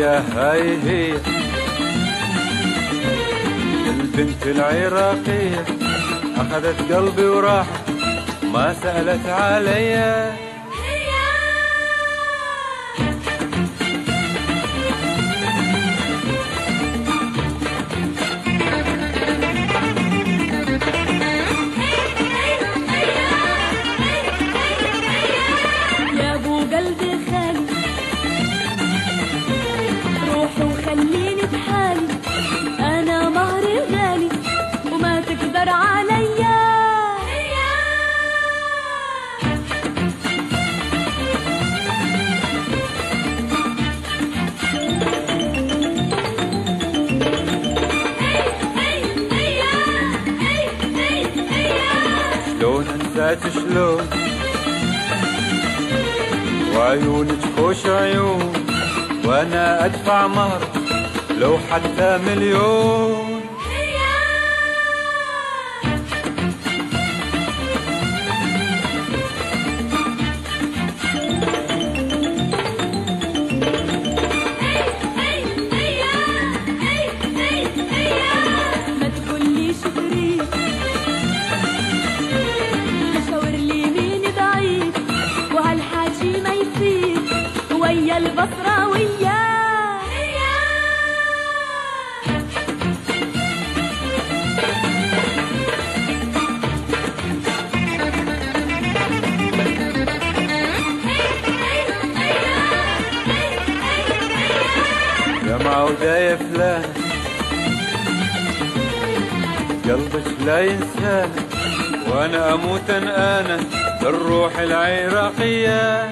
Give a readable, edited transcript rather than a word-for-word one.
هاي هي البنت العراقية، أخذت قلبي وراحت ما سألت عليا. يا ابو قلبي خالي روح وخليني بحالي، انا مهري غالي وما تقدر عليا. شلون انساك شلون وعيونك خوش عيون، وانا ادفع مهر لو حتى مليون. ما تقوليش فريق مشاور لي مين بعيد، وهالحاجي ما يفيد ويا البصراوية. يا معودة يا فلان قلبك لا ينسانا، وانا اموت انا بالروح العراقية.